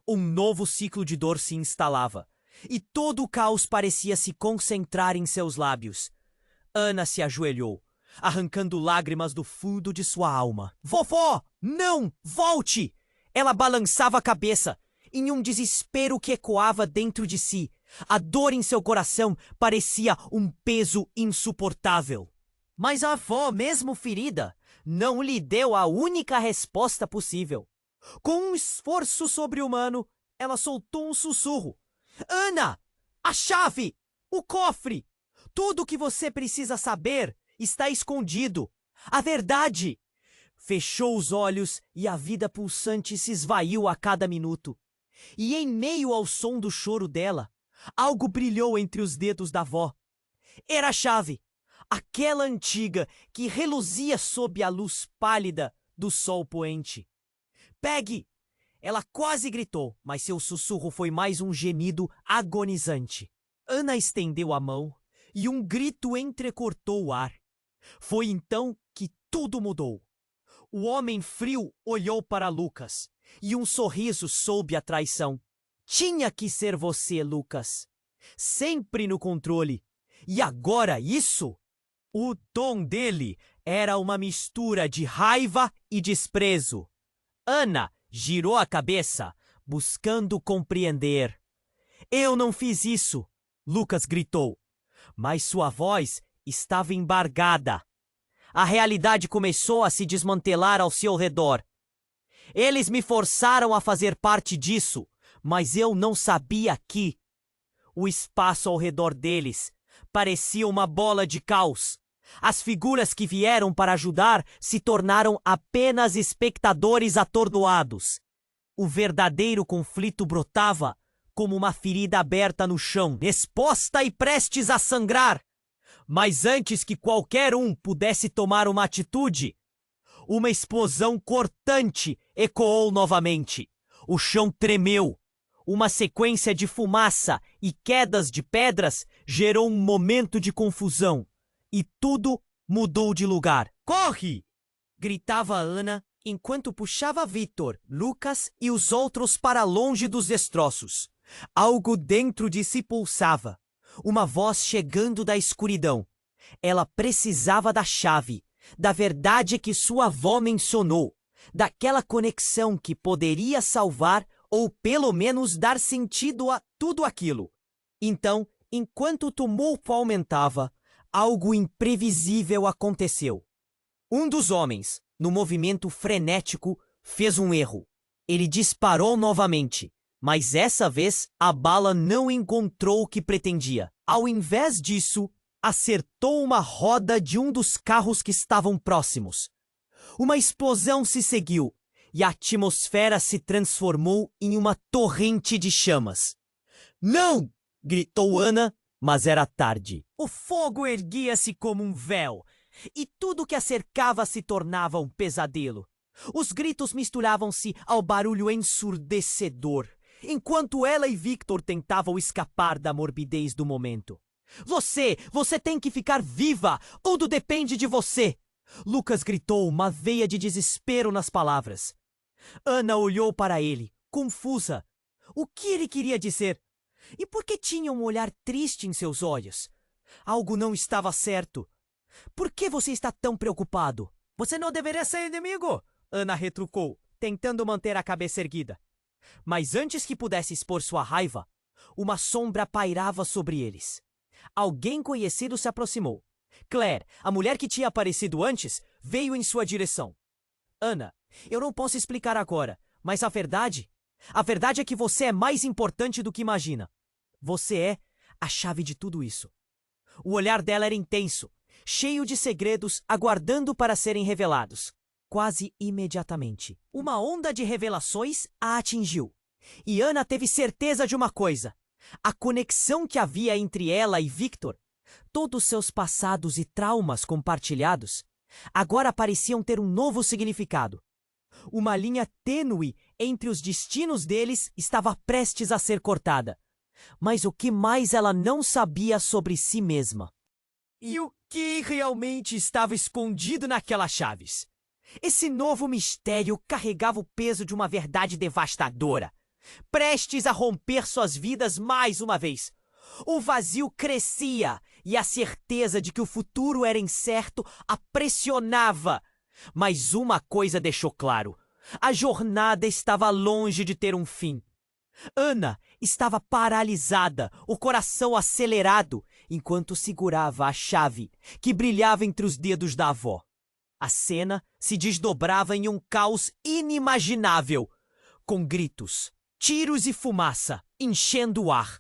Um novo ciclo de dor se instalava, e todo o caos parecia se concentrar em seus lábios. Ana se ajoelhou, arrancando lágrimas do fundo de sua alma. Vovó! Não! Volte! Ela balançava a cabeça, em um desespero que ecoava dentro de si. A dor em seu coração parecia um peso insuportável. Mas a avó, mesmo ferida, não lhe deu a única resposta possível. Com um esforço sobre-humano, ela soltou um sussurro. Ana! A chave! O cofre! Tudo o que você precisa saber está escondido. A verdade! Fechou os olhos e a vida pulsante se esvaiu a cada minuto. E em meio ao som do choro dela, algo brilhou entre os dedos da avó. Era a chave, aquela antiga que reluzia sob a luz pálida do sol poente. Pegue! Ela quase gritou, mas seu sussurro foi mais um gemido agonizante. Ana estendeu a mão e um grito entrecortou o ar. Foi então que tudo mudou. O homem frio olhou para Lucas e um sorriso soube a traição. Tinha que ser você, Lucas. Sempre no controle. E agora isso? O tom dele era uma mistura de raiva e desprezo. Ana girou a cabeça, buscando compreender. Eu não fiz isso, Lucas gritou. Mas sua voz estava embargada. A realidade começou a se desmantelar ao seu redor. Eles me forçaram a fazer parte disso, mas eu não sabia que. O espaço ao redor deles parecia uma bola de caos. As figuras que vieram para ajudar se tornaram apenas espectadores atordoados. O verdadeiro conflito brotava como uma ferida aberta no chão, exposta e prestes a sangrar. Mas antes que qualquer um pudesse tomar uma atitude, uma explosão cortante ecoou novamente. O chão tremeu. Uma sequência de fumaça e quedas de pedras gerou um momento de confusão. E tudo mudou de lugar. Corre! Gritava Ana enquanto puxava Victor, Lucas e os outros para longe dos destroços. Algo dentro de si pulsava. Uma voz chegando da escuridão. Ela precisava da chave, da verdade que sua avó mencionou, daquela conexão que poderia salvar ou pelo menos dar sentido a tudo aquilo. Então, enquanto o tumulto aumentava, algo imprevisível aconteceu. Um dos homens, no movimento frenético, fez um erro. Ele disparou novamente, mas essa vez a bala não encontrou o que pretendia. Ao invés disso, acertou uma roda de um dos carros que estavam próximos. Uma explosão se seguiu e a atmosfera se transformou em uma torrente de chamas. Não! Gritou Ana, mas era tarde. O fogo erguia-se como um véu e tudo que a cercava se tornava um pesadelo. Os gritos misturavam-se ao barulho ensurdecedor, enquanto ela e Victor tentavam escapar da morbidez do momento. Você tem que ficar viva! Tudo depende de você! Lucas gritou, uma veia de desespero nas palavras. Ana olhou para ele, confusa. O que ele queria dizer? E por que tinha um olhar triste em seus olhos? Algo não estava certo. Por que você está tão preocupado? Você não deveria ser inimigo! Ana retrucou, tentando manter a cabeça erguida. Mas antes que pudesse expor sua raiva, uma sombra pairava sobre eles. Alguém conhecido se aproximou. Claire, a mulher que tinha aparecido antes, veio em sua direção. Ana, eu não posso explicar agora, mas a verdade é que você é mais importante do que imagina. Você é a chave de tudo isso. O olhar dela era intenso, cheio de segredos aguardando para serem revelados. Quase imediatamente, uma onda de revelações a atingiu. E Ana teve certeza de uma coisa. A conexão que havia entre ela e Victor, todos seus passados e traumas compartilhados, agora pareciam ter um novo significado. Uma linha tênue entre os destinos deles estava prestes a ser cortada. Mas o que mais ela não sabia sobre si mesma? E o que realmente estava escondido naquelas chaves? Esse novo mistério carregava o peso de uma verdade devastadora, prestes a romper suas vidas mais uma vez. O vazio crescia e a certeza de que o futuro era incerto a pressionava. Mas uma coisa deixou claro: a jornada estava longe de ter um fim. Ana estava paralisada, o coração acelerado, enquanto segurava a chave que brilhava entre os dedos da avó. A cena se desdobrava em um caos inimaginável, com gritos, tiros e fumaça enchendo o ar.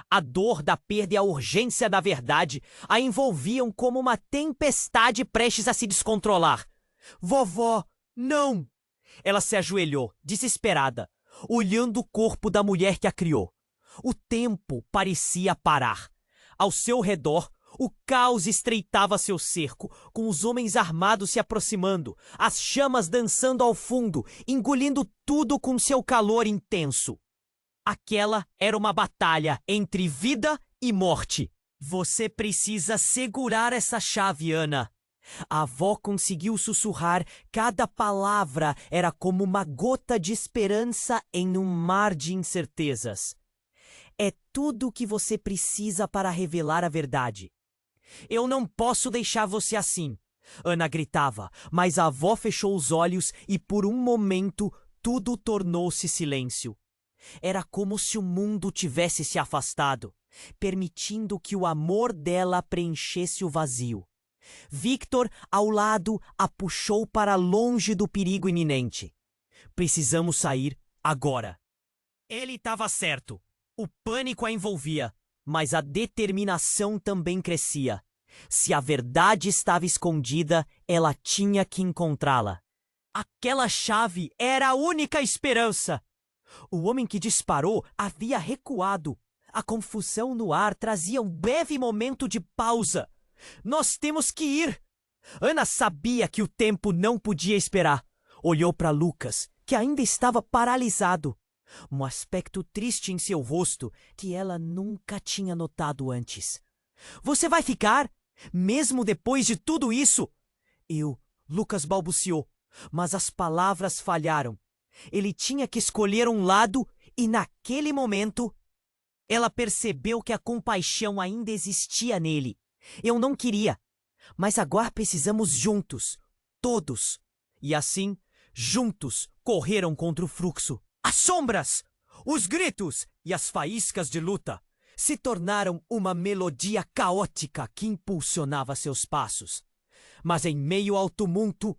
A dor da perda e a urgência da verdade a envolviam como uma tempestade prestes a se descontrolar. Vovó, não! Ela se ajoelhou, desesperada, olhando o corpo da mulher que a criou. O tempo parecia parar. Ao seu redor, o caos estreitava seu cerco, com os homens armados se aproximando, as chamas dançando ao fundo, engolindo tudo com seu calor intenso. Aquela era uma batalha entre vida e morte. Você precisa segurar essa chave, Ana. A avó conseguiu sussurrar, cada palavra era como uma gota de esperança em um mar de incertezas. É tudo o que você precisa para revelar a verdade. Eu não posso deixar você assim, Ana gritava, mas a avó fechou os olhos e por um momento tudo tornou-se silêncio. Era como se o mundo tivesse se afastado, permitindo que o amor dela preenchesse o vazio. Victor, ao lado, a puxou para longe do perigo iminente. Precisamos sair agora. Ele estava certo. O pânico a envolvia, mas a determinação também crescia. Se a verdade estava escondida, ela tinha que encontrá-la. Aquela chave era a única esperança. O homem que disparou havia recuado. A confusão no ar trazia um breve momento de pausa. Nós temos que ir! Ana sabia que o tempo não podia esperar. Olhou para Lucas, que ainda estava paralisado. um aspecto triste em seu rosto que ela nunca tinha notado antes. Você vai ficar? Mesmo depois de tudo isso? Lucas balbuciou, mas as palavras falharam. Ele tinha que escolher um lado e, naquele momento, ela percebeu que a compaixão ainda existia nele. Eu não queria, mas agora precisamos juntos, todos. E assim, juntos, correram contra o fluxo. As sombras, os gritos e as faíscas de luta se tornaram uma melodia caótica que impulsionava seus passos. Mas em meio ao tumulto,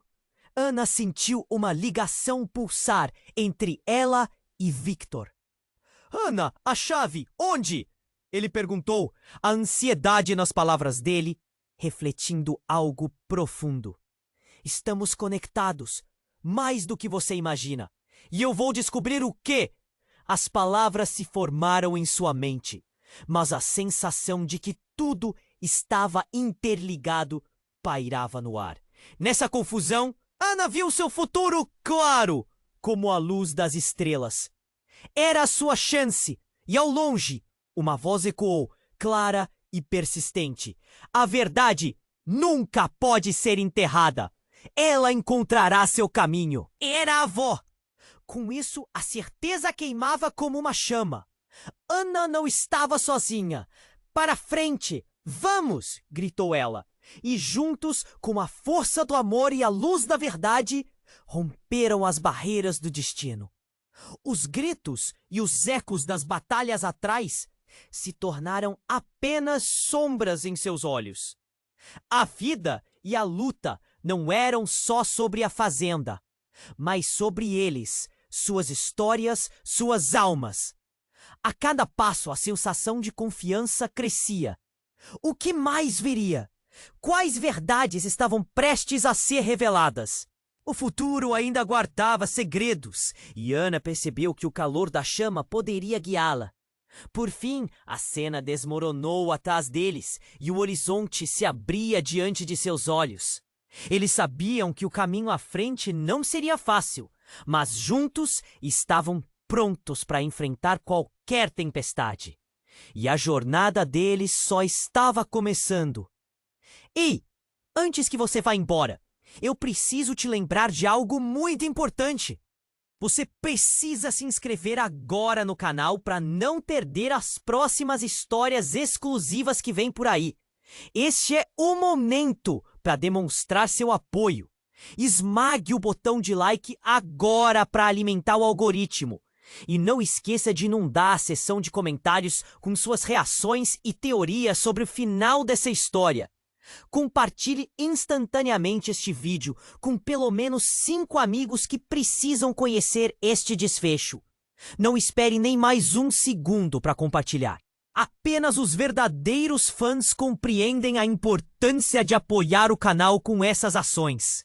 Ana sentiu uma ligação pulsar entre ela e Victor. Ana, a chave, onde? Ele perguntou, a ansiedade nas palavras dele, refletindo algo profundo. Estamos conectados, mais do que você imagina. E eu vou descobrir o quê? As palavras se formaram em sua mente, mas a sensação de que tudo estava interligado pairava no ar. Nessa confusão, Ana viu seu futuro claro, como a luz das estrelas. Era a sua chance, e ao longe, uma voz ecoou, clara e persistente. A verdade nunca pode ser enterrada. Ela encontrará seu caminho. Era a avó. Com isso, a certeza queimava como uma chama. Ana não estava sozinha. Para frente! Vamos! Gritou ela. E juntos, com a força do amor e a luz da verdade, romperam as barreiras do destino. Os gritos e os ecos das batalhas atrás se tornaram apenas sombras em seus olhos. A vida e a luta não eram só sobre a fazenda, mas sobre eles, suas histórias, suas almas. A cada passo a sensação de confiança crescia. O que mais viria? Quais verdades estavam prestes a ser reveladas? O futuro ainda guardava segredos, e Ana percebeu que o calor da chama poderia guiá-la. Por fim, a cena desmoronou atrás deles, e o horizonte se abria diante de seus olhos. Eles sabiam que o caminho à frente não seria fácil, mas juntos estavam prontos para enfrentar qualquer tempestade. E a jornada deles só estava começando. Ei, antes que você vá embora, eu preciso te lembrar de algo muito importante. Você precisa se inscrever agora no canal para não perder as próximas histórias exclusivas que vêm por aí. Este é o momento para demonstrar seu apoio. Esmague o botão de like agora para alimentar o algoritmo. E não esqueça de inundar a seção de comentários com suas reações e teorias sobre o final dessa história. Compartilhe instantaneamente este vídeo com pelo menos 5 amigos que precisam conhecer este desfecho. Não espere nem mais um segundo para compartilhar. Apenas os verdadeiros fãs compreendem a importância de apoiar o canal com essas ações.